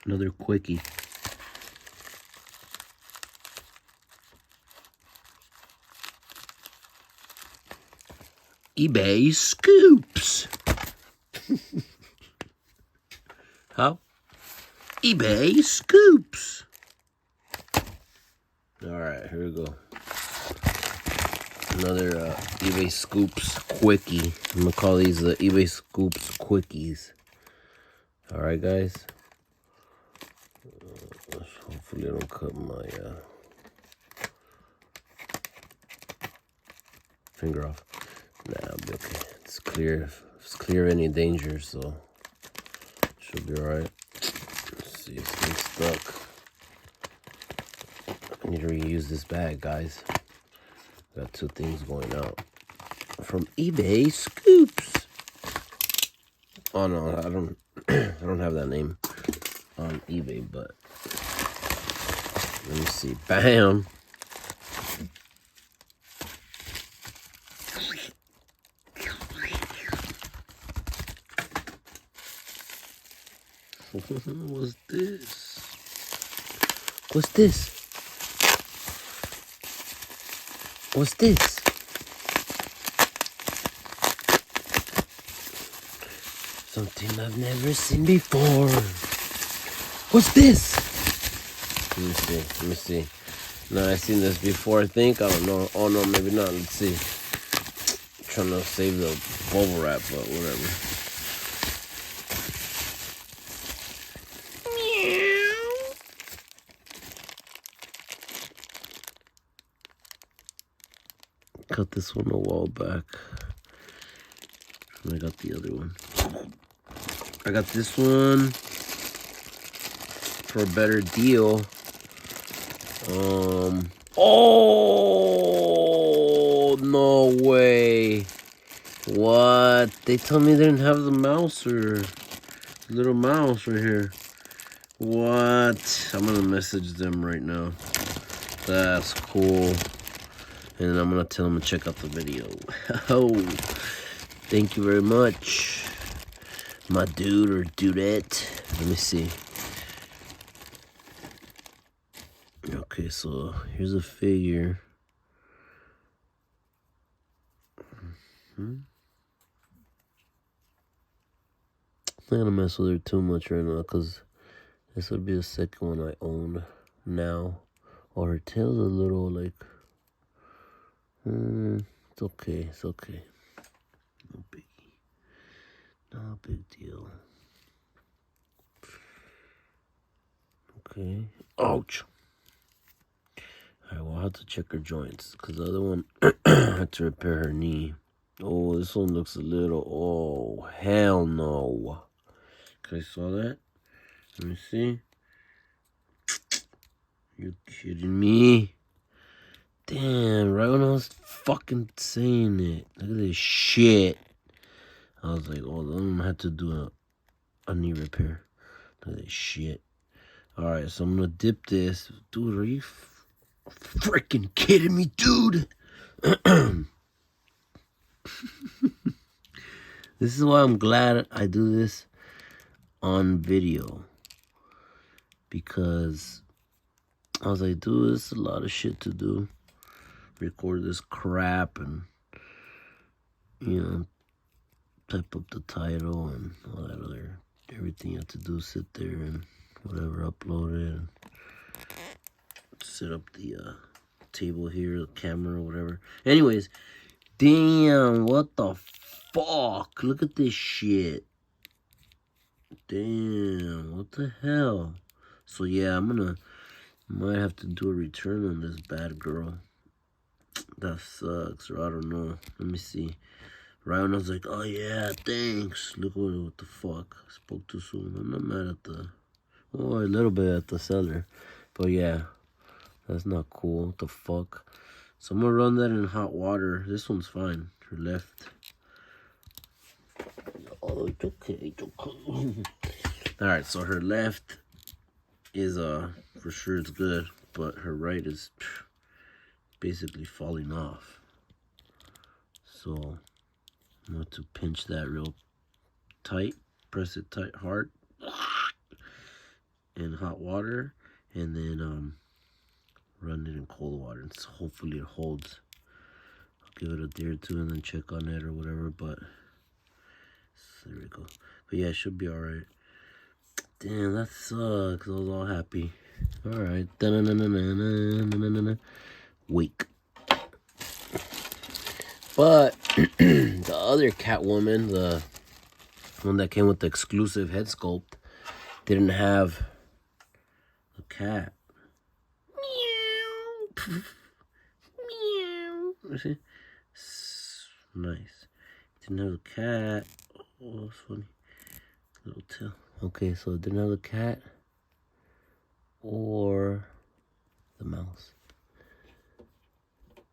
Another quickie. eBay scoops. How? eBay scoops. Alright, here we go. Another eBay scoops quickie. I'm gonna call these the eBay scoops quickies. Alright, guys. Hopefully I don't cut my finger off. Nah, I'll be okay. It's clear. It's clear of any danger, so should be alright. Let's see, it's getting stuck. I need to reuse this bag, guys. Got two things going out from eBay Scoops. Oh no, I don't. I don't have that name on eBay, but let me see. Bam. What's this? What's this? What's this? Something I've never seen before. What's this? Let me see. Let me see. No, I've seen this before, I think. I don't know. Oh, no, maybe not. Let's see. I'm trying to save the bubble wrap, but whatever. Cut this one a while back. And I got the other one. I got this one for a better deal. Oh, no way. What? They told me they didn't have the mouse or little mouse right here. What? I'm gonna message them right now. That's cool. And I'm gonna tell them to check out the video. Oh, thank you very much, my dude or dudette. Let me see. Okay, so here's a figure. I'm not gonna mess with her too much right now, because this would be the second one I own now. Oh, her tail's a little like... it's okay, it's okay. No biggie. No big deal. Okay. Ouch. Alright, well, I'll have to check her joints, because the other one had to repair her knee. Oh, this one looks a little... Oh, hell no. Okay, saw that? Let me see. You kidding me? Damn, right when I was fucking saying it. Look at this shit. I was like, oh, I'm gonna have to do a knee repair. Look at this shit. Alright, so I'm gonna dip this. Dude, are you freaking kidding me, dude? This is why I'm glad I do this on video. Because I was like, dude, this is a lot of shit to do. Record this crap and, you know, type up the title and all that other, everything you have to do, sit there and whatever, upload it and set up the table here, the camera, whatever. Anyways, damn, what the fuck? Look at this shit. Damn, what the hell? So yeah, might have to do a return on this bad girl. That sucks, or I don't know. Let me see. Right when I was like, oh yeah, thanks. Look what the fuck. I spoke too soon. I'm not mad at a little bit at the seller. But yeah, that's not cool. What the fuck? So I'm gonna run that in hot water. This one's fine. Her left. Oh, it's okay, it's okay. Alright, so her left is, for sure it's good. But her right is basically falling off. So I'm going to pinch that real tight, press it tight hard, in hot water, and then run it in cold water, and hopefully it holds. I'll give it a day or two and then check on it or whatever, but there we go. But yeah, it should be alright. Damn, that sucks. I was all happy. Alright. Wake. But the other Catwoman, the one that came with the exclusive head sculpt, didn't have a cat. Meow. Meow. See? Nice. Didn't have a cat. Oh, that's funny. Little tail. Okay, so it didn't have a cat or the mouse.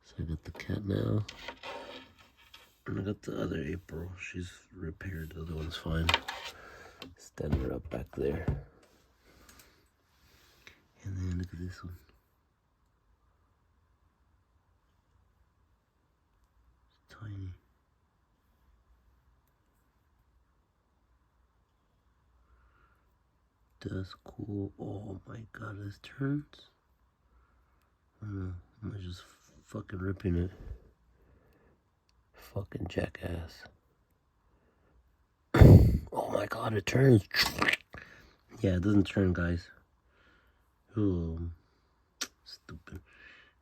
So I got the cat now. And I got the other April. She's repaired. The other one's fine. Stand her up back there. And then look at this one. It's tiny. That's cool. Oh my god, this turns. I don't know. I'm just fucking ripping it. Fucking jackass. Oh my god, it turns. Yeah, it doesn't turn, guys. Oh, stupid.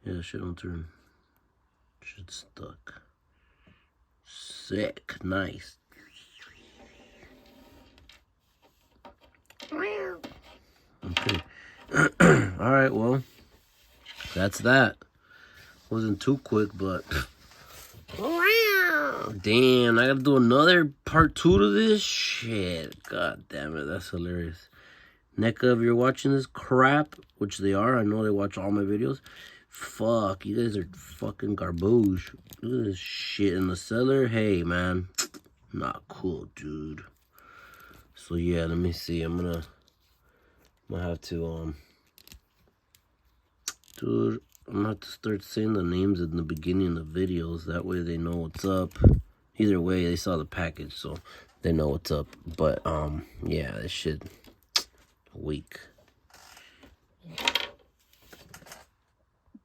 Yeah, shit don't turn. Shit stuck. Sick. Nice. Okay. Alright, well, that's that. Wasn't too quick, but damn, I gotta do another part 2 to this shit. God damn it, that's hilarious. Neca, if you're watching this crap, which they are, I know they watch all my videos. Fuck, you guys are fucking garbage. Look at this shit in the cellar. Hey, man, not cool, dude. So yeah, let me see. I'm gonna have to dude, I'm gonna have to start saying the names in the beginning of the videos. That way they know what's up. Either way, they saw the package, so they know what's up. But yeah, this shit weak.